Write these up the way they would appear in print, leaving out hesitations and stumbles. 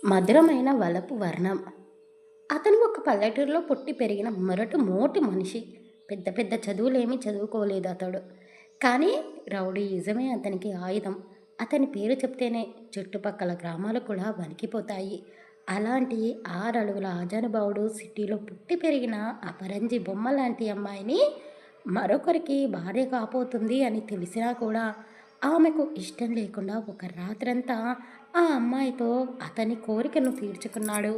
మధురమైన వలపు వర్ణం. అతను ఒక పల్లెటూరులో పుట్టి పెరిగిన మోటి మనిషి. పెద్ద పెద్ద చదువులేమీ చదువుకోలేదు అతడు. కానీ రౌడీయిజమే అతనికి ఆయుధం. అతని పేరు చెప్తేనే చుట్టుపక్కల గ్రామాలు కూడా వణికిపోతాయి. అలాంటి 6 అడుగుల ఆజానుబావుడు సిటీలో పుట్టి పెరిగిన అపరంజి బొమ్మ లాంటి అమ్మాయిని మరొకరికి భార్య కాబోతుంది అని తెలిసినా కూడా ఆమెకు ఇష్టం లేకుండా ఒక రాత్రంతా ఆ అమ్మాయితో అతని కోరికను తీర్చుకున్నాడు.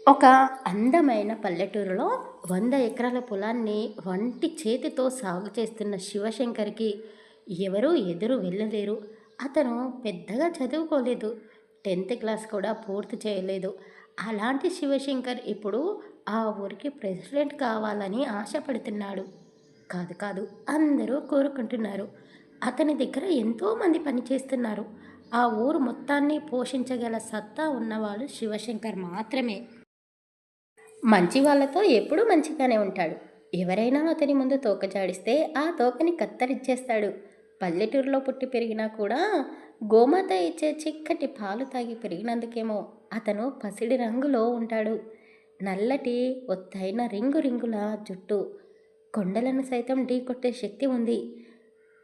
ఒక అందమైన పల్లెటూరులో 100 ఎకరాల పొలాన్ని వంటి చేతితో సాగు చేస్తున్న శివశంకర్కి ఎవరూ ఎదురు వెళ్ళలేరు. అతను పెద్దగా చదువుకోలేదు. 10th క్లాస్ కూడా పూర్తి చేయలేదు. అలాంటి శివశంకర్ ఇప్పుడు ఆ ఊరికి ప్రెసిడెంట్ కావాలని ఆశపడుతున్నాడు. కాదు కాదు, అందరూ కోరుకుంటున్నారు. అతని దగ్గర ఎంతోమంది పనిచేస్తున్నారు. ఆ ఊరు మొత్తాన్ని పోషించగల సత్తా ఉన్నవాడు శివశంకర్ మాత్రమే. మంచి వాళ్ళతో ఎప్పుడూ మంచిగానే ఉంటాడు. ఎవరైనా అతని ముందు తోక జాడిస్తే ఆ తోకని కత్తరిచ్చేస్తాడు. పల్లెటూరులో పుట్టి పెరిగినా కూడా గోమాత ఇచ్చే చిక్కటి పాలు తాగి పెరిగినందుకేమో అతను పసిడి రంగులో ఉంటాడు. నల్లటి ఒత్తైన రింగు రింగుల జుట్టు, కొండలను సైతం ఢీకొట్టే శక్తి ఉంది.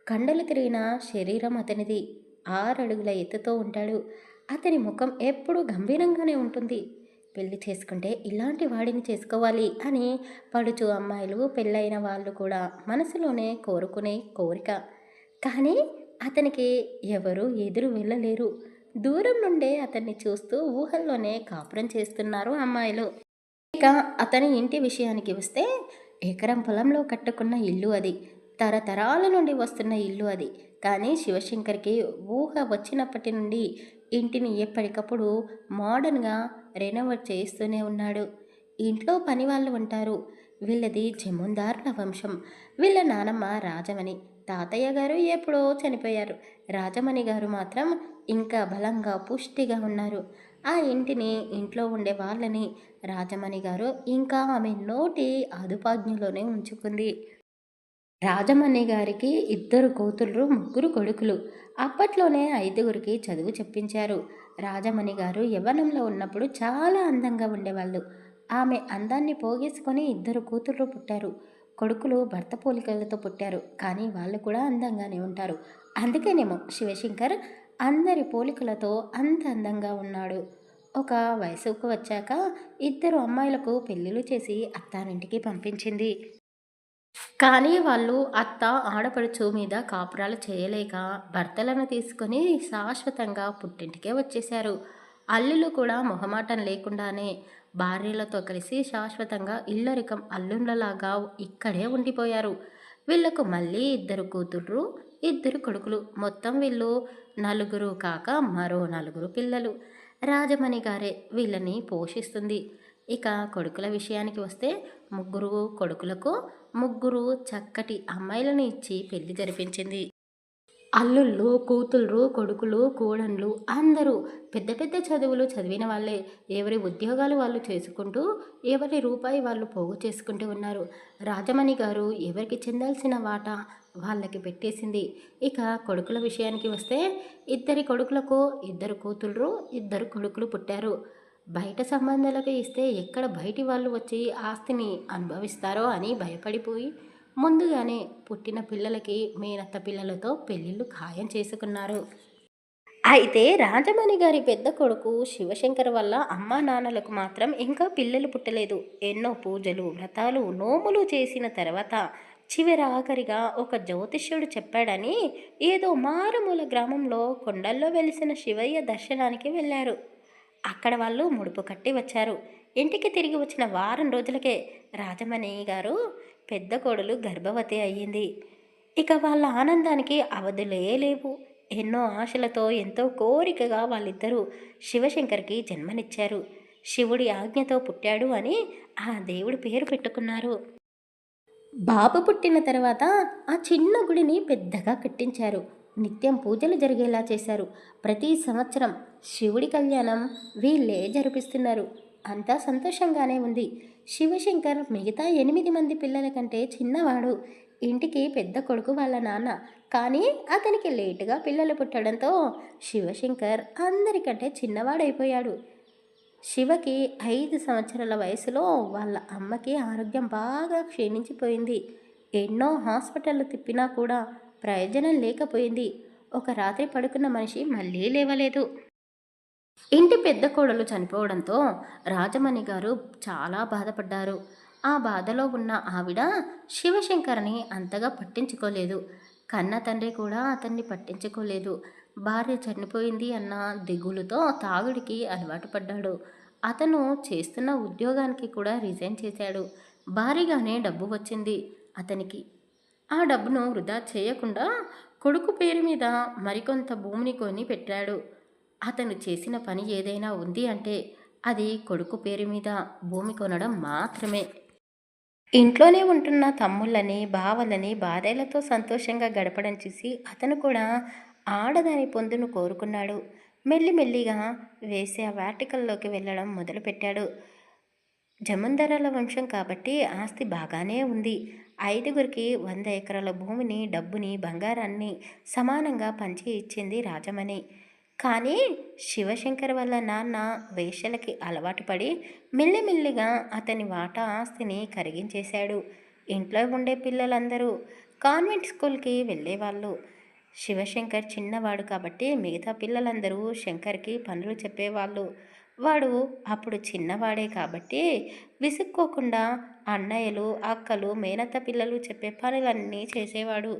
కండలు తిరిగిన శరీరం అతనిది. 6 అడుగుల ఎత్తుతో ఉంటాడు. అతని ముఖం ఎప్పుడూ గంభీరంగానే ఉంటుంది. పెళ్లి చేసుకుంటే ఇలాంటి వాడిని చేసుకోవాలి అని పడుచు అమ్మాయిలు, పెళ్ళైన వాళ్ళు కూడా మనసులోనే కోరుకునే కోరిక. కానీ అతనికి ఎవరూ ఎదురు వెళ్ళలేరు. దూరం నుండే అతన్ని చూస్తూ ఊహల్లోనే కాపురం చేస్తున్నారు అమ్మాయిలు. ఇక అతని ఇంటి విషయానికి వస్తే, ఎకరం పొలంలో కట్టుకున్న ఇల్లు అది. తరతరాల నుండి వస్తున్న ఇల్లు అది. కానీ శివశంకర్కి ఊహ వచ్చినప్పటి నుండి ఇంటిని ఎప్పటికప్పుడు మోడర్న్గా రెనోవేట్ చేస్తూనే ఉన్నాడు. ఇంట్లో పని వాళ్ళు ఉంటారు. వీళ్ళది జమీందారుల వంశం. వీళ్ళ నానమ్మ రాజమణి, తాతయ్య గారు ఎప్పుడో చనిపోయారు. రాజమణి గారు మాత్రం ఇంకా బలంగా పుష్టిగా ఉన్నారు. ఆ ఇంటిని, ఇంట్లో ఉండే వాళ్ళని రాజమణి గారు ఇంకా ఆమె నోటి అదుపాజ్ఞలోనే ఉంచుకుంది. రాజమణి గారికి 2 కూతుళ్ళు, 3 కొడుకులు. అప్పట్లోనే 5గురికి చదువు చెప్పించారు. రాజమణి గారు యవ్వనంలో ఉన్నప్పుడు చాలా అందంగా ఉండేవాళ్ళు. ఆమె అందాన్ని పోగేసుకొని 2 కూతుళ్ళు పుట్టారు. కొడుకులు భర్త పోలికలతో పుట్టారు. కానీ వాళ్ళు కూడా అందంగానే ఉంటారు. అందుకేనేమో శివశంకర్ అందరి పోలికలతో అంత అందంగా ఉన్నాడు. ఒక వయసుకు వచ్చాక 2 అమ్మాయిలకు పెళ్ళిళ్ళు చేసి అత్తారింటికి పంపించింది. కానీ వాళ్ళు అత్త, ఆడపడుచు మీద కాపురాలు చేయలేక భర్తలను తీసుకొని శాశ్వతంగా పుట్టింటికే వచ్చేశారు. అల్లులు కూడా మొహమాటం లేకుండానే భార్యలతో కలిసి శాశ్వతంగా ఇల్లరికం అల్లుళ్ళలాగా ఇక్కడే ఉండిపోయారు. వీళ్లకు మళ్ళీ 2 కూతుళ్ళు, 2 కొడుకులు. మొత్తం వీళ్ళు 4 కాక మరో 4 పిల్లలు. రాజమణి గారే వీళ్ళని పోషిస్తుంది. ఇక కొడుకుల విషయానికి వస్తే, 3 కొడుకులకు 3 చక్కటి అమ్మాయిలను ఇచ్చి పెళ్లి జరిపించింది. అల్లుళ్ళు, కూతుళ్ళు, కొడుకులు, కోడన్లు అందరూ పెద్ద పెద్ద చదువులు చదివిన వాళ్ళే. ఎవరి ఉద్యోగాలు వాళ్ళు చేసుకుంటూ, ఎవరి రూపాయి వాళ్ళు పోగు చేసుకుంటూ ఉన్నారు. రాజమణి గారు ఎవరికి చెందాల్సిన వాటా వాళ్ళకి పెట్టేసింది. ఇక కొడుకుల విషయానికి వస్తే, 2 కొడుకులకు 2 కూతుళ్ళు, 2 కొడుకులు పుట్టారు. బయట సంబంధాలకు ఇస్తే ఎక్కడ బయటి వాళ్ళు వచ్చి ఆస్తిని అనుభవిస్తారో అని భయపడిపోయి ముందుగానే పుట్టిన పిల్లలకి మేనత్త పిల్లలతో పెళ్ళిళ్ళు ఖాయం చేసుకున్నారు. అయితే రాజమణి గారి పెద్ద కొడుకు శివశంకర్ వల్ల అమ్మా నాన్నలకు మాత్రం ఇంకా పిల్లలు పుట్టలేదు. ఎన్నో పూజలు, వ్రతాలు, నోములు చేసిన తర్వాత ఆఖరిగా ఒక జ్యోతిష్యుడు చెప్పాడని ఏదో మారుమూల గ్రామంలో కొండల్లో వెలిసిన శివయ్య దర్శనానికి వెళ్ళారు. అక్కడ వాళ్ళు ముడుపు కట్టి వచ్చారు. ఇంటికి తిరిగి వచ్చిన వారం రోజులకే రాజమణి గారు పెద్ద కోడలు గర్భవతి అయ్యింది. ఇక వాళ్ళ ఆనందానికి అవధులే లేవు. ఎన్నో ఆశలతో, ఎంతో కోరికగా వాళ్ళిద్దరూ శివశంకర్కి జన్మనిచ్చారు. శివుడి ఆజ్ఞతో పుట్టాడు అని ఆ దేవుడి పేరు పెట్టుకున్నారు. బాబు పుట్టిన తర్వాత ఆ చిన్న గుడిని పెద్దగా కట్టించారు. నిత్యం పూజలు జరిగేలా చేశారు. ప్రతి సంవత్సరం శివుడి కళ్యాణం వీళ్ళే జరిపిస్తున్నారు. అంతా సంతోషంగానే ఉంది. శివశంకర్ మిగతా 8 మంది పిల్లల కంటే చిన్నవాడు. ఇంటికి పెద్ద కొడుకు వాళ్ళ నాన్న. కానీ అతనికి లేటుగా పిల్లలు పుట్టడంతో శివశంకర్ అందరికంటే చిన్నవాడైపోయాడు. శివకి 5 సంవత్సరాల వయసులో వాళ్ళ అమ్మకి ఆరోగ్యం బాగా క్షీణించిపోయింది. ఎన్నో హాస్పిటళ్ళు తిప్పినా కూడా ప్రయోజనం లేకపోయింది. ఒక రాత్రి పడుకున్న మనిషి మళ్ళీ లేవలేదు. ఇంటి పెద్ద కోడలు చనిపోవడంతో రాజమణి గారు చాలా బాధపడ్డారు. ఆ బాధలో ఉన్న ఆవిడ శివశంకర్ని అంతగా పట్టించుకోలేదు. కన్న తండ్రి కూడా అతన్ని పట్టించుకోలేదు. భార్య చనిపోయింది అన్న దిగులుతో తాగుడికి అలవాటు పడ్డాడు. అతను చేస్తున్న ఉద్యోగానికి కూడా రిజైన్ చేశాడు. భారీగానే డబ్బు వచ్చింది అతనికి. ఆ డబ్బును వృధా చేయకుండా కొడుకు పేరు మీద మరికొంత భూమిని కొని పెట్టాడు. అతను చేసిన పని ఏదైనా ఉంది అంటే అది కొడుకు పేరు మీద భూమి కొనడం మాత్రమే. ఇంట్లోనే ఉంటున్న తమ్ముళ్ళని బావలని బాధలతో సంతోషంగా గడపడం చూసి అతను కూడా ఆడదాని పొందును కోరుకున్నాడు. మెల్లిమెల్లిగా వేసే వాటికల్లోకి వెళ్ళడం మొదలుపెట్టాడు. జమీందారుల వంశం కాబట్టి ఆస్తి బాగానే ఉంది. 5గురికి 100 ఎకరాల భూమిని, డబ్బుని, బంగారాన్ని సమానంగా పంచి ఇచ్చింది రాజమణి. కానీ శివశంకర్ వాళ్ళ నాన్న వేశ్యలకి అలవాటు పడి మెల్లిమెల్లిగా అతని వాటా ఆస్తిని కరిగించేశాడు. ఇంట్లో ఉండే పిల్లలందరూ కాన్వెంట్ స్కూల్కి వెళ్ళేవాళ్ళు. శివశంకర్ చిన్నవాడు కాబట్టి మిగతా పిల్లలందరూ శంకర్కి పనులు చెప్పేవాళ్ళు. వాడు అప్పుడు చిన్నవాడే కాబట్టి విసుక్కోకుండా అన్నయ్యలు, అక్కలు, మేనత్త పిల్లలు చెప్పే పనులన్నీ చేసేవాడు.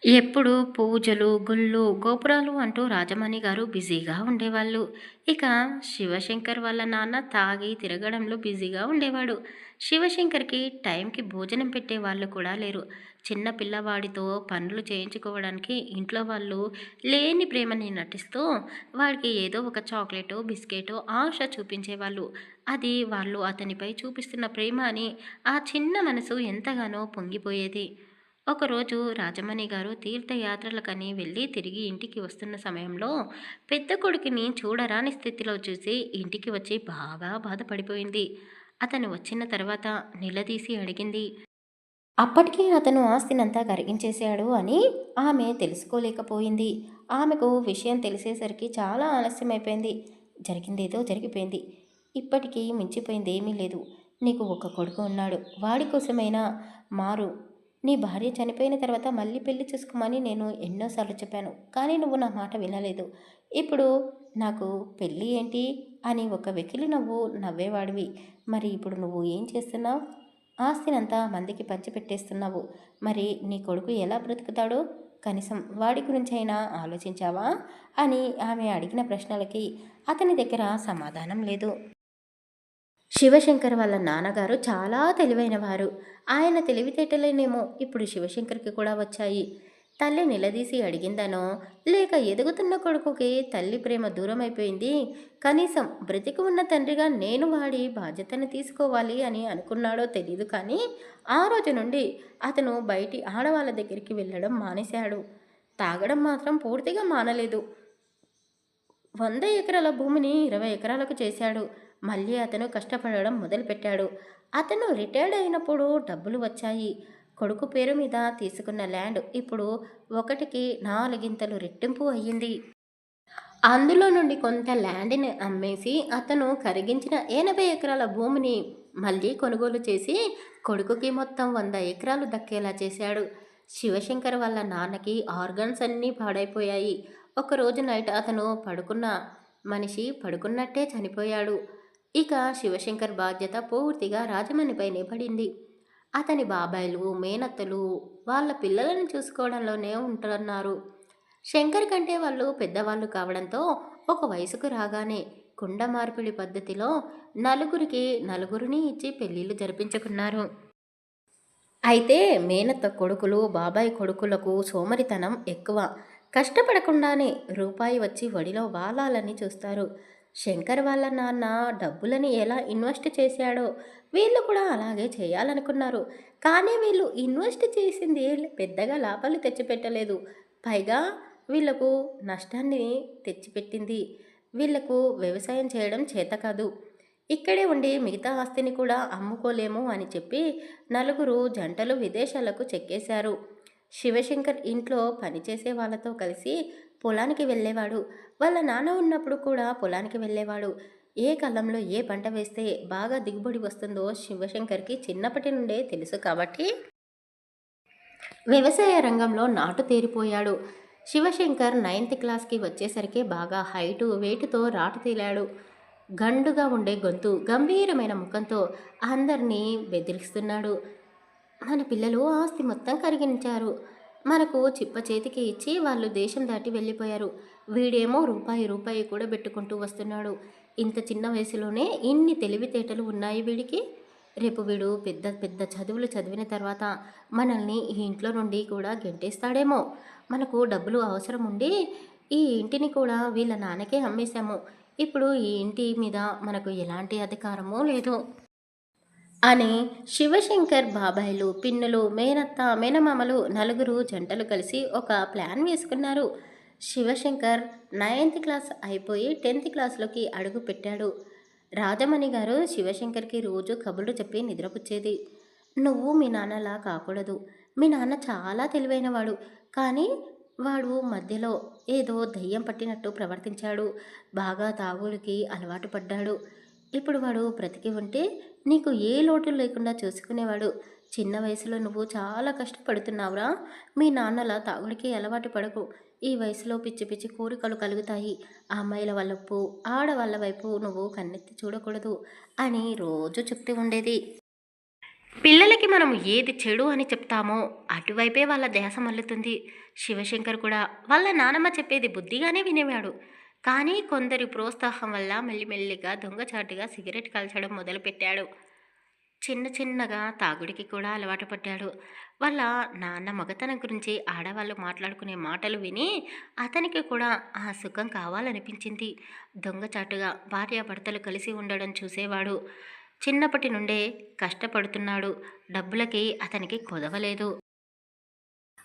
ఎప్పుడు పూజలు, గుళ్ళు, గోపురాలు అంటూ రాజమణి గారు బిజీగా ఉండేవాళ్ళు. ఇక శివశంకర్ వాళ్ళ నాన్న తాగి తిరగడంలో బిజీగా ఉండేవాడు. శివశంకర్కి టైంకి భోజనం పెట్టే వాళ్ళు కూడా లేరు. చిన్న పిల్లవాడితో పనులు చేయించుకోవడానికి ఇంట్లో వాళ్ళు లేని ప్రేమని నటిస్తూ వాడికి ఏదో ఒక చాక్లెటో బిస్కెటో ఆశ చూపించేవాళ్ళు. అది వాళ్ళు అతనిపై చూపిస్తున్న ప్రేమ అని ఆ చిన్న మనసు ఎంతగానో పొంగిపోయేది. ఒకరోజు రాజమణి గారు తీర్థయాత్రలకని వెళ్ళి తిరిగి ఇంటికి వస్తున్న సమయంలో పెద్ద కొడుకుని చూడరాని స్థితిలో చూసి ఇంటికి వచ్చి బాగా బాధపడిపోయింది. అతను వచ్చిన తర్వాత నిలదీసి అడిగింది. అప్పటికే అతను ఆస్తినంతా కరిగించేశాడు అని ఆమె తెలుసుకోలేకపోయింది. ఆమెకు విషయం తెలిసేసరికి చాలా ఆలస్యమైపోయింది. జరిగిందేదో జరిగిపోయింది. ఇప్పటికీ మించిపోయింది ఏమీ లేదు. నీకు ఒక కొడుకు ఉన్నాడు. వాడి కోసమైనా మారు. నీ భార్య చనిపోయిన తర్వాత మళ్ళీ పెళ్లి చేసుకోమని నేను ఎన్నోసార్లు చెప్పాను. కానీ నువ్వు నా మాట వినలేదు. ఇప్పుడు నాకు పెళ్ళి ఏంటి అని ఒక వెకిలి నవ్వు నవ్వేవాడివి. మరి ఇప్పుడు నువ్వు ఏం చేస్తున్నావు? ఆస్తినంతా మందికి పంచిపెట్టేస్తున్నావు. మరి నీ కొడుకు ఎలా బ్రతుకుతాడో కనీసం వాడి గురించైనా ఆలోచించావా అని ఆమె అడిగిన ప్రశ్నలకి అతని దగ్గర సమాధానం లేదు. శివశంకర్ వాళ్ళ నాన్నగారు చాలా తెలివైనవారు. ఆయన తెలివితేటలేనేమో ఇప్పుడు శివశంకర్కి కూడా వచ్చాయి. తల్లి నిలదీసి అడిగిందనో లేక ఎదుగుతున్న కొడుకుకి తల్లి ప్రేమ దూరమైపోయింది, కనీసం బ్రతికి ఉన్న తండ్రిగా నేను వాడి బాధ్యతను తీసుకోవాలి అని అనుకున్నాడో తెలీదు. కానీ ఆ రోజు నుండి అతను బయటి ఆడవాళ్ళ దగ్గరికి వెళ్ళడం మానేశాడు. తాగడం మాత్రం పూర్తిగా మానలేదు. 100 ఎకరాల భూమిని 20 ఎకరాలకు చేశాడు. మళ్ళీ అతను కష్టపడడం మొదలుపెట్టాడు. అతను రిటైర్డ్ అయినప్పుడు డబ్బులు వచ్చాయి. కొడుకు పేరు మీద తీసుకున్న ల్యాండ్ ఇప్పుడు 1కి 4 రెట్టింపు అయ్యింది. అందులో నుండి కొంత ల్యాండ్ని అమ్మేసి అతను కరిగించిన 80 ఎకరాల భూమిని మళ్ళీ కొనుగోలు చేసి కొడుకుకి మొత్తం 100 ఎకరాలు దక్కేలా చేశాడు. శివశంకర్ వాళ్ళ నాన్నకి ఆర్గన్స్ అన్నీ పాడైపోయాయి. ఒకరోజు నైట్ అతను పడుకున్న మనిషి పడుకున్నట్టే చనిపోయాడు. ఇక శివశంకర్ బాధ్యత పూర్తిగా రాజమణిపైనే పడింది. అతని బాబాయిలు, మేనత్తలు వాళ్ళ పిల్లలను చూసుకోవడంలోనే ఉంటున్నారు. శంకర్ కంటే వాళ్ళు పెద్దవాళ్ళు కావడంతో ఒక వయసుకు రాగానే కుండ మార్పిడి పద్ధతిలో నలుగురికి నలుగురిని ఇచ్చి పెళ్ళిళ్ళు జరిపించుకున్నారు. అయితే మేనత్త కొడుకులు, బాబాయ్ కొడుకులకు సోమరితనం ఎక్కువ. కష్టపడకుండానే రూపాయి వచ్చి వడిలో వాలాలని చూస్తారు. శంకర్ వాళ్ళ నాన్న డబ్బులని ఎలా ఇన్వెస్ట్ చేశాడో వీళ్ళు కూడా అలాగే చేయాలనుకున్నారు. కానీ వీళ్ళు ఇన్వెస్ట్ చేసింది పెద్దగా లాభాలు తెచ్చిపెట్టలేదు. పైగా వీళ్ళకు నష్టాన్ని తెచ్చిపెట్టింది. వీళ్లకు వ్యవసాయం చేయడం చేత కాదు. ఇక్కడే ఉండి మిగతా ఆస్తిని కూడా అమ్ముకోలేము అని చెప్పి నలుగురు జంటలు విదేశాలకు చెక్కేశారు. శివశంకర్ ఇంట్లో పనిచేసే వాళ్ళతో కలిసి పొలానికి వెళ్ళేవాడు. వాళ్ళ నాన్న ఉన్నప్పుడు కూడా పొలానికి వెళ్ళేవాడు. ఏ కాలంలో ఏ పంట వేస్తే బాగా దిగుబడి వస్తుందో శివశంకర్కి చిన్నప్పటి నుండే తెలుసు కాబట్టి వ్యవసాయ రంగంలో నాటు తేరిపోయాడు. శివశంకర్ నైన్త్ క్లాస్కి వచ్చేసరికి బాగా హైటు వెయిట్తో రాటు తేలాడు. గండుగా ఉండే గొంతు, గంభీరమైన ముఖంతో అందరినీ బెదిరిస్తున్నాడు. మన పిల్లలు ఆస్తి మొత్తం కరిగించారు. మనకు చిప్ప చేతికి ఇచ్చి వాళ్ళు దేశం దాటి వెళ్ళిపోయారు. వీడేమో రూపాయి రూపాయి కూడా పెట్టుకుంటూ వస్తున్నాడు. ఇంత చిన్న వయసులోనే ఇన్ని తెలివితేటలు ఉన్నాయి వీడికి. రేపు వీడు పెద్ద పెద్ద చదువులు చదివిన తర్వాత మనల్ని ఈ ఇంట్లో నుండి కూడా గెంటేస్తాడేమో. మనకు డబ్బులు అవసరం ఉండి ఈ ఇంటిని కూడా వీళ్ళ నాన్నకే అమ్మేశాము. ఇప్పుడు ఈ ఇంటి మీద మనకు ఎలాంటి అధికారమూ లేదు అని శివశంకర్ బాబాయిలు, పిన్నులు, మేనత్త, మేనమామలు నలుగురు జంటలు కలిసి ఒక ప్లాన్ వేసుకున్నారు. శివశంకర్ నైన్త్ క్లాస్ అయిపోయి 10th క్లాస్లోకి అడుగు పెట్టాడు. రాజమణి గారు శివశంకర్కి రోజు కబుర్లు చెప్పి నిద్రపుచ్చేది. నువ్వు మీ నాన్నలా కాకూడదు. మీ నాన్న చాలా తెలివైనవాడు, కానీ వాడు మధ్యలో ఏదో దయ్యం పట్టినట్టు ప్రవర్తించాడు. బాగా తాగుడికి అలవాటు పడ్డాడు. ఇప్పుడు వాడు బ్రతికి ఉంటే నీకు ఏ లోటు లేకుండా చూసుకునేవాడు. చిన్న వయసులో నువ్వు చాలా కష్టపడుతున్నావురా. మీ నాన్నలా తాగుడికి అలవాటు పడకు. ఈ వయసులో పిచ్చి పిచ్చి కోరికలు కలుగుతాయి. ఆ అమ్మాయిల వైపు ఆడవాళ్ళ వైపు నువ్వు కన్నెత్తి చూడకూడదు అని రోజు చెప్తూ ఉండేది. పిల్లలకి మనం ఏది చెడు అని చెప్తామో అటువైపే వాళ్ళ ధ్యాస మల్లుతుంది. శివశంకర్ కూడా వాళ్ళ నానమ్మ చెప్పేది బుద్ధిగానే వినేవాడు. కానీ కొందరి ప్రోత్సాహం వల్ల మెల్లిమెల్లిగా దొంగచాటుగా సిగరెట్ కాల్చడం మొదలుపెట్టాడు. చిన్న చిన్నగా తాగుడికి కూడా అలవాటు పడ్డాడు. వాళ్ళ నాన్న మగతనం గురించి ఆడవాళ్ళు మాట్లాడుకునే మాటలు విని అతనికి కూడా ఆ సుఖం కావాలనిపించింది. దొంగచాటుగా భార్యాభర్తలు కలిసి ఉండడం చూసేవాడు. చిన్నప్పటి నుండే కష్టపడుతున్నాడు. డబ్బులకి అతనికి కొదవలేదు.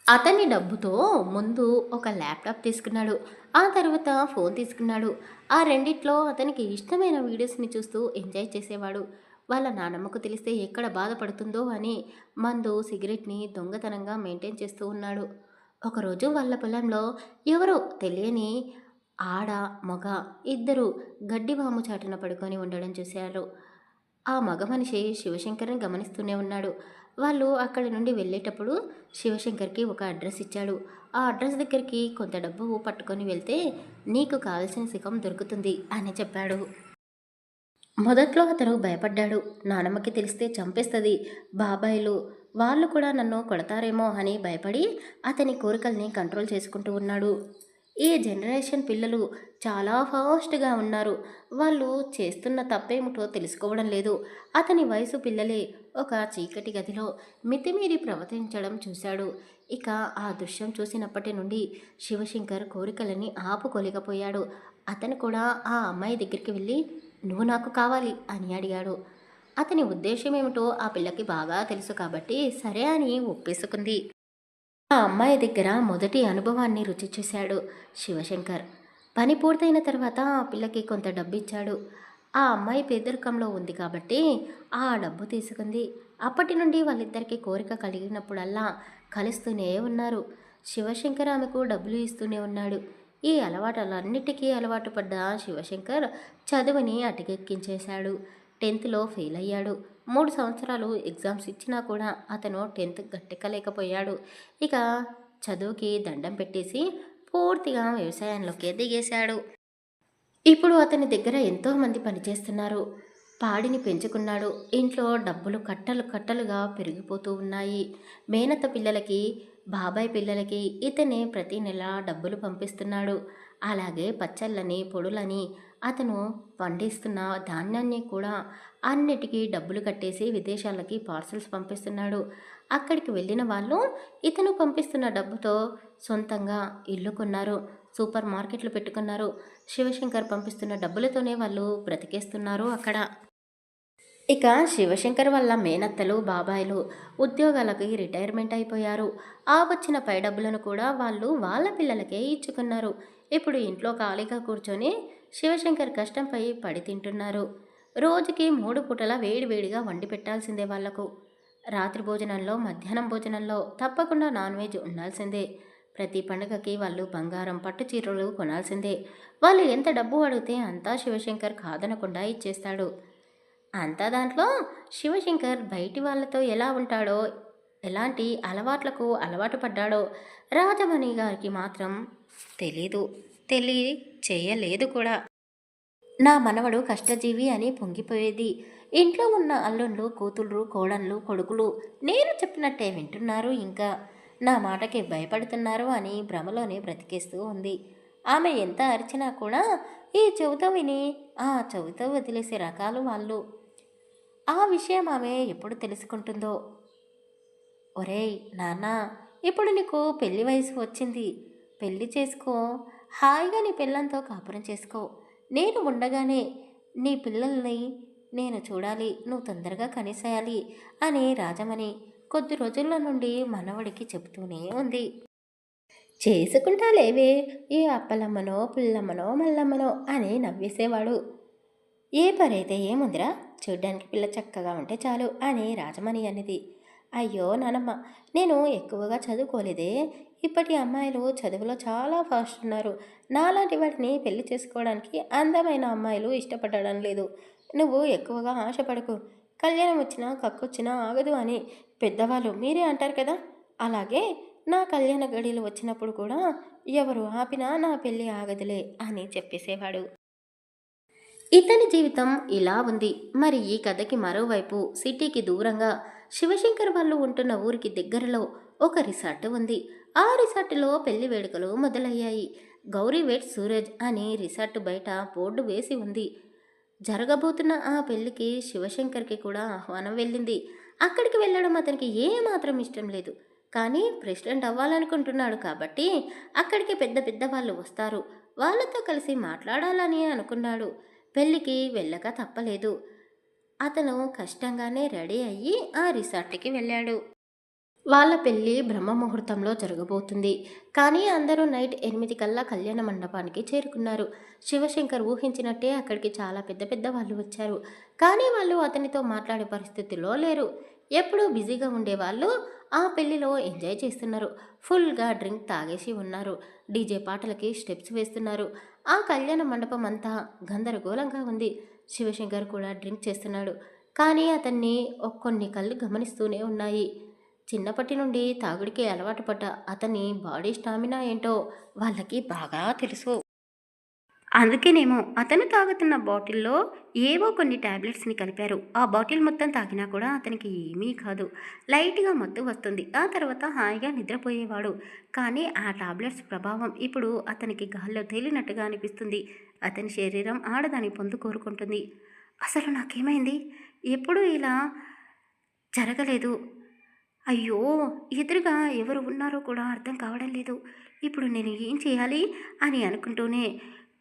అతని డబ్బుతో ముందు ఒక ల్యాప్టాప్ తీసుకున్నాడు. ఆ తర్వాత ఫోన్ తీసుకున్నాడు. ఆ రెండిట్లో అతనికి ఇష్టమైన వీడియోస్ని చూస్తూ ఎంజాయ్ చేసేవాడు. వాళ్ళ నానమ్మకు తెలిస్తే ఎక్కడ బాధపడుతుందో అని మందు, సిగరెట్ని దొంగతనంగా మెయింటైన్ చేస్తూ ఉన్నాడు. ఒకరోజు వాళ్ళ పొలంలో ఎవరో తెలియని ఆడ, మగ ఇద్దరు గడ్డివాము చాటున పడుకొని ఉండడం చూశారు. ఆ మగ మనిషి శివశంకర్ని గమనిస్తూనే ఉన్నాడు. వాళ్ళు అక్కడి నుండి వెళ్ళేటప్పుడు శివశంకర్కి ఒక అడ్రస్ ఇచ్చాడు. ఆ అడ్రస్ దగ్గరికి కొంత డబ్బు పట్టుకొని వెళ్తే నీకు కావలసిన సుఖం దొరుకుతుంది అని చెప్పాడు. మొదట్లో అతను భయపడ్డాడు. నానమ్మకి తెలిస్తే చంపేస్తుంది, బాబాయిలు వాళ్ళు కూడా నన్ను కొడతారేమో అని భయపడి అతని కోరికల్ని కంట్రోల్ చేసుకుంటూ ఉన్నాడు. ఈ జనరేషన్ పిల్లలు చాలా ఫాస్ట్గా ఉన్నారు. వాళ్ళు చేస్తున్న తప్పేమిటో తెలుసుకోవడం లేదు. అతని వయసు పిల్లలే ఒక చీకటి గదిలో మితిమీరి ప్రవర్తించడం చూశాడు. ఇక ఆ దృశ్యం చూసినప్పటి నుండి శివశంకర్ కోరికలని ఆపుకోలేకపోయాడు. అతను కూడా ఆ అమ్మాయి దగ్గరికి వెళ్ళి నువ్వు నాకు కావాలి అని అడిగాడు. అతని ఉద్దేశం ఏమిటో ఆ పిల్లకి బాగా తెలుసు కాబట్టి సరే అని ఒప్పేసుకుంది. ఆ అమ్మాయి దగ్గర మొదటి అనుభవాన్ని రుచి చూశాడు శివశంకర్. పని పూర్తయిన తర్వాత ఆ పిల్లకి కొంత డబ్బు ఇచ్చాడు. ఆ అమ్మాయి పేదరికంలో ఉంది కాబట్టి ఆ డబ్బు తీసుకుంది. అప్పటి నుండి వాళ్ళిద్దరికీ కోరిక కలిగినప్పుడల్లా కలుస్తూనే ఉన్నారు. శివశంకర్ ఆమెకు డబ్బులు ఇస్తూనే ఉన్నాడు. ఈ అలవాటులన్నిటికీ అలవాటు పడ్డ శివశంకర్ చదువుని అటకెక్కించేశాడు. 10th ఫెయిల్ అయ్యాడు. 3 సంవత్సరాలు ఎగ్జామ్స్ ఇచ్చినా కూడా అతను 10th గట్టెక్కలేకపోయాడు. ఇక చదువుకి దండం పెట్టేసి పూర్తిగా వ్యవసాయంలోకే దిగేశాడు. ఇప్పుడు అతని దగ్గర ఎంతోమంది పనిచేస్తున్నారు. పాడిని పెంచుకున్నాడు. ఇంట్లో డబ్బులు కట్టలు కట్టలుగా పెరిగిపోతూ ఉన్నాయి. మేనత్త పిల్లలకి, బాబాయ్ పిల్లలకి ఇతనే ప్రతి నెల డబ్బులు పంపిస్తున్నాడు. అలాగే పచ్చళ్ళని, పొడులని అతను పండిస్తున్న ధాన్యాన్ని కూడా అన్నిటికీ డబ్బులు కట్టేసి విదేశాలకి పార్సల్స్ పంపిస్తున్నాడు. అక్కడికి వెళ్ళిన వాళ్ళు ఇతను పంపిస్తున్న డబ్బుతో సొంతంగా ఇల్లు కొన్నారు, సూపర్ మార్కెట్లు పెట్టుకున్నారు. శివశంకర్ పంపిస్తున్న డబ్బులతోనే వాళ్ళు బ్రతికేస్తున్నారు అక్కడ. ఇక శివశంకర్ వల్ల మేనత్తలు, బాబాయిలు ఉద్యోగాలకి రిటైర్మెంట్ అయిపోయారు. ఆ వచ్చిన పై డబ్బులను కూడా వాళ్ళు వాళ్ళ పిల్లలకే ఇచ్చుకున్నారు. ఇప్పుడు ఇంట్లో ఖాళీగా కూర్చొని శివశంకర్ కష్టంపై పడి తింటున్నారు. రోజుకి 3 పూటల వేడివేడిగా వండి పెట్టాల్సిందే వాళ్లకు. రాత్రి భోజనంలో, మధ్యాహ్నం భోజనంలో తప్పకుండా నాన్ వెజ్ ఉండాల్సిందే. ప్రతి పండుగకి వాళ్ళు బంగారం, పట్టు చీరలు కొనాల్సిందే. వాళ్ళు ఎంత డబ్బు అడిగితే అంతా శివశంకర్ కాదనకుండా ఇచ్చేస్తాడు. అంతా దాంట్లో శివశంకర్ బయటి వాళ్ళతో ఎలా ఉంటాడో, ఎలాంటి అలవాట్లకు అలవాటు పడ్డాడో రాజమణి గారికి మాత్రం తెలీదు. తెలియ చేయలేదు కూడా. నా మనవడు కష్టజీవి అని పొంగిపోయేది. ఇంట్లో ఉన్న అల్లుళ్ళు, కూతుళ్ళు, కోడళ్ళు, కొడుకులు నేను చెప్పినట్టే వింటున్నారు, ఇంకా నా మాటకి భయపడుతున్నారు అని భ్రమలోనే బ్రతికేస్తూ ఉంది. ఆమె ఎంత అరిచినా కూడా ఈ చెవితో విని ఆ చెవితో వదిలేసే రకాలు వాళ్ళు. ఆ విషయం ఆమె ఎప్పుడు తెలుసుకుంటుందో. ఒరేయ్ నాన్న, ఇప్పుడు నీకు పెళ్లి వయసు వచ్చింది, పెళ్లి చేసుకో, హాయిగా నీ పిల్లంతో కాపురం చేసుకో. నేను ఉండగానే నీ పిల్లల్ని నేను చూడాలి, నువ్వు తొందరగా కనిసేయాలి అని రాజమణి కొద్ది రోజుల నుండి మనవడికి చెబుతూనే ఉంది. చేసుకుంటా లేవే, ఏ అప్పలమ్మనో పుల్లమ్మనో మల్లమ్మనో అని నవ్వేసేవాడు. ఏ పనైతే ఏముందిరా, చూడ్డానికి పిల్ల చక్కగా ఉంటే చాలు అని రాజమణి అన్నది. అయ్యో నానమ్మ, నేను ఎక్కువగా చదువుకోలేదే. ఇప్పటి అమ్మాయిలు చదువులో చాలా ఫాస్ట్ ఉన్నారు. నాలాంటి వాటిని పెళ్లి చేసుకోవడానికి అందమైన అమ్మాయిలు ఇష్టపడడం లేదు. నువ్వు ఎక్కువగా ఆశపడకు. కళ్యాణం వచ్చినా కక్కొచ్చినా ఆగదు అని పెద్దవాళ్ళు మీరే అంటారు కదా. అలాగే నా కళ్యాణ గడియలు వచ్చినప్పుడు కూడా ఎవరు ఆపినా నా పెళ్ళి ఆగదులే అని చెప్పేసేవాడు. ఇతని జీవితం ఇలా ఉంది. మరి ఈ కథకి మరోవైపు సిటీకి దూరంగా శివశంకర్ వాళ్ళు ఉంటున్న ఊరికి దగ్గరలో ఒక రిసార్ట్ ఉంది. ఆ రిసార్టులో పెళ్లి వేడుకలు మొదలయ్యాయి. గౌరీవేట్ సూరజ్ అని రిసార్ట్ బయట బోర్డు వేసి ఉంది. జరగబోతున్న ఆ పెళ్లికి శివశంకర్కి కూడా ఆహ్వానం వెళ్ళింది. అక్కడికి వెళ్ళడం అతనికి ఏమాత్రం ఇష్టం లేదు. కానీ ప్రెసిడెంట్ అవ్వాలనుకుంటున్నాడు కాబట్టి అక్కడికి పెద్ద పెద్ద వాళ్ళు వస్తారు, వాళ్ళతో కలిసి మాట్లాడాలని అనుకున్నాడు. పెళ్ళికి వెళ్ళక తప్పలేదు. అతను కష్టంగానే రెడీ అయ్యి ఆ రిసార్ట్కి వెళ్ళాడు. వాళ్ళ పెళ్ళి బ్రహ్మముహూర్తంలో జరగబోతుంది. కానీ అందరూ నైట్ 8 కల్లా కళ్యాణ మండపానికి చేరుకున్నారు. శివశంకర్ ఊహించినట్టే అక్కడికి చాలా పెద్ద పెద్ద వాళ్ళు వచ్చారు. కానీ వాళ్ళు అతనితో మాట్లాడే పరిస్థితిలో లేరు. ఎప్పుడూ బిజీగా ఉండేవాళ్ళు ఆ పెళ్లిలో ఎంజాయ్ చేస్తున్నారు. ఫుల్గా డ్రింక్ తాగేసి ఉన్నారు. డీజే పాటలకి స్టెప్స్ వేస్తున్నారు. ఆ కళ్యాణ మండపం అంతా గందరగోళంగా ఉంది. శివశంకర్ కూడా డ్రింక్ చేస్తున్నాడు. కానీ అతన్ని కొన్ని కళ్ళు గమనిస్తూనే ఉన్నాయి. చిన్నప్పటి నుండి తాగుడికి అలవాటు పడ్డ అతని బాడీ స్టామినా ఏంటో వాళ్ళకి బాగా తెలుసు. అందుకేనేమో అతను తాగుతున్న బాటిల్లో ఏవో కొన్ని టాబ్లెట్స్ని కలిపారు. ఆ బాటిల్ మొత్తం తాగినా కూడా అతనికి ఏమీ కాదు. లైట్గా మత్తు వస్తుంది. ఆ తర్వాత హాయిగా నిద్రపోయేవాడు. కానీ ఆ టాబ్లెట్స్ ప్రభావం ఇప్పుడు అతనికి గాల్లో తేలినట్టుగా అనిపిస్తుంది. అతని శరీరం ఆడదాని పొందు కోరుకుంటుంది. అసలు నాకేమైంది? ఎప్పుడూ ఇలా జరగలేదు. అయ్యో! ఎదురుగా ఎవరు ఉన్నారో కూడా అర్థం కావడం లేదు. ఇప్పుడు నేను ఏం చేయాలి అని అనుకుంటూనే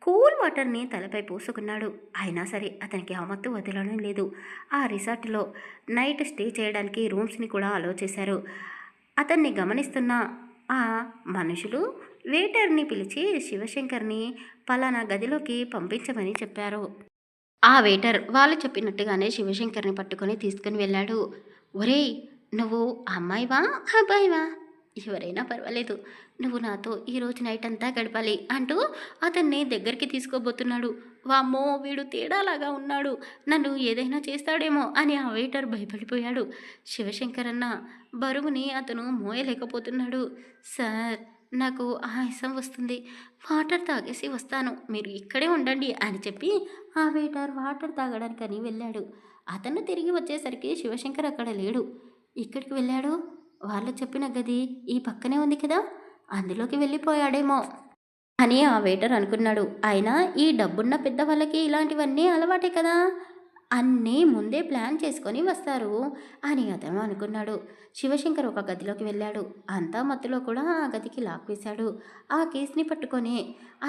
కూల్ వాటర్ని తలపై పోసుకున్నాడు. అయినా సరే అతనికి ఆ మత్తు వదలడం లేదు. ఆ రిసార్ట్లో నైట్ స్టే చేయడానికి రూమ్స్ని కూడా అలో చేశారు. అతన్ని గమనిస్తున్న ఆ మనుషులు వెయిటర్ని పిలిచి శివశంకర్ని పలానా గదిలోకి పంపించమని చెప్పారు. ఆ వెయిటర్ వాళ్ళు చెప్పినట్టుగానే శివశంకర్ని పట్టుకొని తీసుకుని వెళ్ళాడు. ఒరేయ్, నువ్వు అమ్మాయివా అబ్బాయివా, ఎవరైనా పర్వాలేదు, నువ్వు నాతో ఈరోజు నైట్ అంతా గడపాలి అంటూ అతన్ని దగ్గరికి తీసుకోబోతున్నాడు. వామ్మో, వీడు తేడాలాగా ఉన్నాడు, నన్ను ఏదైనా చేస్తాడేమో అని ఆ వెయిటర్ భయపడిపోయాడు. శివశంకర్ అన్న బరువుని అతను మోయలేకపోతున్నాడు. సార్, నాకు ఆయాసం వస్తుంది, వాటర్ తాగేసి వస్తాను, మీరు ఇక్కడే ఉండండి అని చెప్పి ఆ వెయిటర్ వాటర్ తాగడానికని వెళ్ళాడు. అతను తిరిగి వచ్చేసరికి శివశంకర్ అక్కడ లేడు. ఇక్కడికి వెళ్ళాడు. వాళ్ళు చెప్పిన గది ఈ పక్కనే ఉంది కదా, అందులోకి వెళ్ళిపోయాడేమో అని ఆ వెయిటర్ అనుకున్నాడు. అయినా ఈ డబ్బున్న పెద్దవాళ్ళకి ఇలాంటివన్నీ అలవాటే కదా, అన్నీ ముందే ప్లాన్ చేసుకొని వస్తారు అని అతను అనుకున్నాడు. శివశంకర్ ఒక గదిలోకి వెళ్ళాడు. అంతా మత్తులో కూడా ఆ గదికి లాక్ వేశాడు. ఆ కేసుని పట్టుకొని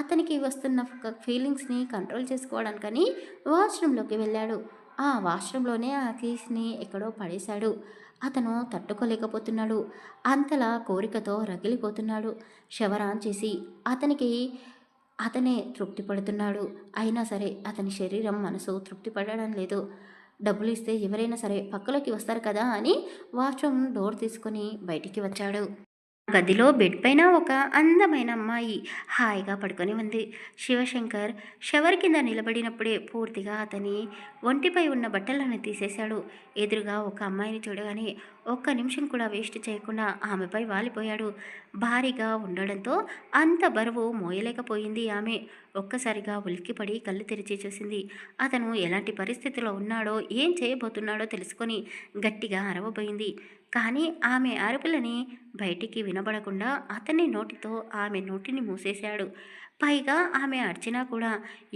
అతనికి వస్తున్న ఫీలింగ్స్ని కంట్రోల్ చేసుకోవడానికని వాష్రూమ్లోకి వెళ్ళాడు. ఆ వాష్రూమ్లోనే ఆ కేసుని ఎక్కడో పడేశాడు. అతను తట్టుకోలేకపోతున్నాడు. అంతలా కోరికతో రగిలిపోతున్నాడు. షవర్ ఆన్ చేసి అతనే తృప్తి పడుతున్నాడు. అయినా సరే అతని శరీరం మనసు తృప్తి పడడం లేదు. డబ్బులు ఇస్తే ఎవరైనా సరే పక్కలోకి వస్తారు కదా అని వాష్రూమ్ డోర్ తీసుకొని బయటికి వచ్చాడు. గదిలో బెడ్ పైన ఒక అందమైన అమ్మాయి హాయిగా పడుకొని ఉంది. శివశంకర్ షవర్ కింద నిలబడినప్పుడే పూర్తిగా అతని ఒంటిపై ఉన్న బట్టలను తీసేశాడు. ఎదురుగా ఒక అమ్మాయిని చూడగానే ఒక్క నిమిషం కూడా వేస్ట్ చేయకుండా ఆమెపై వాలిపోయాడు. భారీగా ఉండడంతో అంత బరువు మోయలేకపోయింది ఆమె. ఒక్కసారిగా ఉలిక్కిపడి కళ్ళు తెరిచి చూసింది. అతను ఎలాంటి పరిస్థితిలో ఉన్నాడో ఏం చేయబోతున్నాడో తెలుసుకొని గట్టిగా అరవబోయింది. కానీ ఆమె అరుపులని బయటికి వినబడకుండా అతని నోటితో ఆమె నోటిని మూసేశాడు. పైగా ఆమె అర్చినా కూడా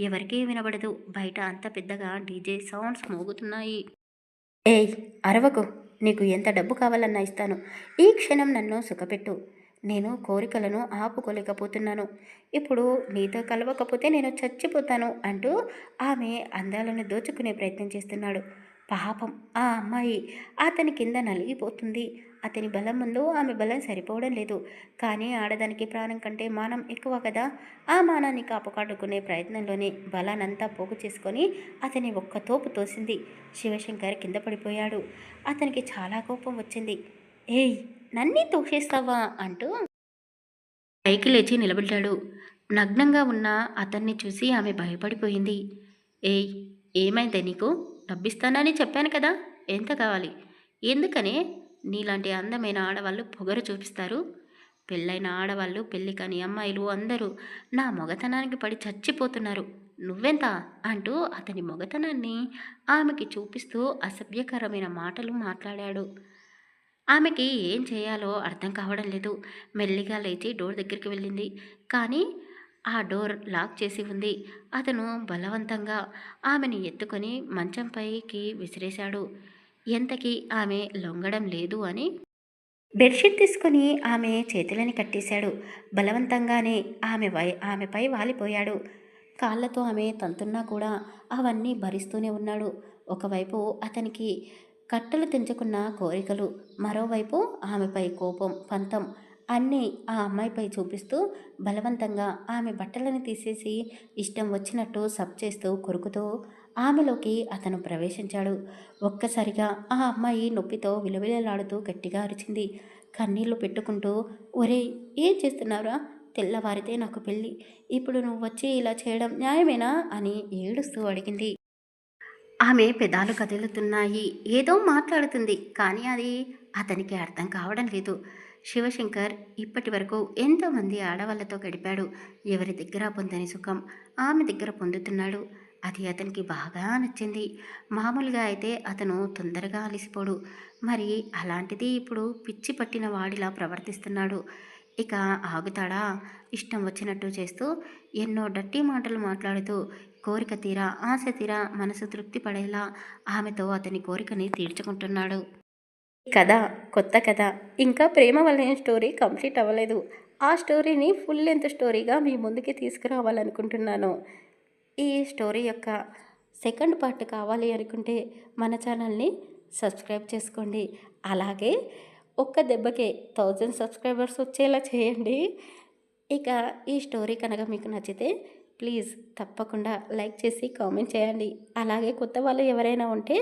ఎవరికీ వినబడదు. బయట అంత పెద్దగా డీజే సౌండ్స్ మోగుతున్నాయి. ఏయ్, అరవకు. నీకు ఎంత డబ్బు కావాలన్నా ఇస్తాను. ఈ క్షణం నన్ను సుఖపెట్టు. నేను కోరికలను ఆపుకోలేకపోతున్నాను. ఇప్పుడు నీతో కలవకపోతే నేను చచ్చిపోతాను అంటూ ఆమె అందాలను దోచుకునే ప్రయత్నం చేస్తున్నాడు. పాపం ఆ అమ్మాయి అతని కింద నలిగిపోతుంది. అతని బలం ముందు ఆమె బలం సరిపోవడం లేదు. కానీ ఆడదానికి ప్రాణం కంటే మానం ఎక్కువ కదా. ఆ మానాన్ని కాపాడుకునే ప్రయత్నంలోనే బలానంతా పోగు చేసుకొని అతని ఒక్క తోపు తోసింది. శివశంకర్ కింద పడిపోయాడు. అతనికి చాలా కోపం వచ్చింది. ఏయ్, నన్నీ తోసేస్తావా అంటూ పైకి లేచి నిలబడ్డాడు. నగ్నంగా ఉన్న అతన్ని చూసి ఆమె భయపడిపోయింది. ఏయ్, ఏమైందే నీకు? డబ్బిస్తానని చెప్పాను కదా, ఎంత కావాలి? ఎందుకనే నీలాంటి అందమైన ఆడవాళ్ళు పొగరు చూపిస్తారు? పెళ్ళైన ఆడవాళ్ళు, పెళ్ళి కాని అమ్మాయిలు అందరూ నా మొగతనానికి పడి చచ్చిపోతున్నారు. నువ్వెంత అంటూ అతని మొగతనాన్ని ఆమెకి చూపిస్తూ అసభ్యకరమైన మాటలు మాట్లాడాడు. ఆమెకి ఏం చేయాలో అర్థం కావడం లేదు. మెల్లిగా లేచి డోర్ దగ్గరికి వెళ్ళింది. కానీ ఆ డోర్ లాక్ చేసి ఉంది. అతను బలవంతంగా ఆమెని ఎత్తుకొని మంచంపైకి విసిరేశాడు. ఎంతకీ ఆమె లొంగడం లేదు అని బెడ్షీట్ తీసుకొని ఆమె చేతులని కట్టేశాడు. బలవంతంగానే ఆమెపై వాలిపోయాడు. కాళ్ళతో ఆమె తంతున్నా కూడా అవన్నీ భరిస్తూనే ఉన్నాడు. ఒకవైపు అతనికి కట్టలు తెంచుకున్న కోరికలు, మరోవైపు ఆమెపై కోపం, పంతం అన్నీ ఆ అమ్మాయిపై చూపిస్తూ బలవంతంగా ఆమె బట్టలను తీసేసి ఇష్టం వచ్చినట్టు సబ్ చేస్తూ కొరుకుతూ ఆమెలోకి అతను ప్రవేశించాడు. ఒక్కసారిగా ఆ అమ్మాయి నొప్పితో విలవిలలాడుతూ గట్టిగా అరిచింది. కన్నీళ్లు పెట్టుకుంటూ, ఒరేయ్, ఏం చేస్తున్నావురా? తెల్లవారితే నాకు పెళ్ళి, ఇప్పుడు నువ్వు వచ్చి ఇలా చేయడం న్యాయమేనా అని ఏడుస్తూ అడిగింది. ఆమె పెదాలు కదులుతున్నాయి. ఏదో మాట్లాడుతుంది. కానీ అది అతనికి అర్థం కావడం లేదు. శివశంకర్ ఇప్పటి వరకు ఎంతోమంది ఆడవాళ్లతో గడిపాడు. ఎవరి దగ్గర పొందని సుఖం ఆమె దగ్గర పొందుతున్నాడు. అది అతనికి బాగా నచ్చింది. మామూలుగా అయితే అతను తొందరగా అలిసిపోడు. మరి అలాంటిది ఇప్పుడు పిచ్చి పట్టిన వాడిలా ప్రవర్తిస్తున్నాడు. ఇక ఆగుతాడా? ఇష్టం వచ్చినట్టు చేస్తూ ఎన్నో డట్టి మాటలు మాట్లాడుతూ కోరిక తీరా, ఆశ తీరా, మనసు తృప్తి పడేలా ఆమెతో అతని కోరికని తీర్చుకుంటున్నాడు. కథ కొత్త కథ. ఇంకా ప్రేమ వలన స్టోరీ కంప్లీట్ అవ్వలేదు. ఆ స్టోరీని ఫుల్ లెంత్ స్టోరీగా మీ ముందుకి తీసుకురావాలనుకుంటున్నాను. ఈ స్టోరీ యొక్క సెకండ్ పార్ట్ కావాలి అనుకుంటే మన ఛానల్ని సబ్స్క్రైబ్ చేసుకోండి. అలాగే ఒక్క దెబ్బకే 1000 సబ్స్క్రైబర్స్ వచ్చేలా చేయండి. ఇక ఈ స్టోరీ కనుక మీకు నచ్చితే ప్లీజ్ తప్పకుండా లైక్ చేసి కామెంట్ చేయండి. అలాగే కొత్త వాళ్ళు ఎవరైనా ఉంటే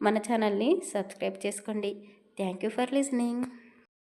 మన ఛానల్ని సబ్స్క్రైబ్ చేసుకోండి. Thank you for listening.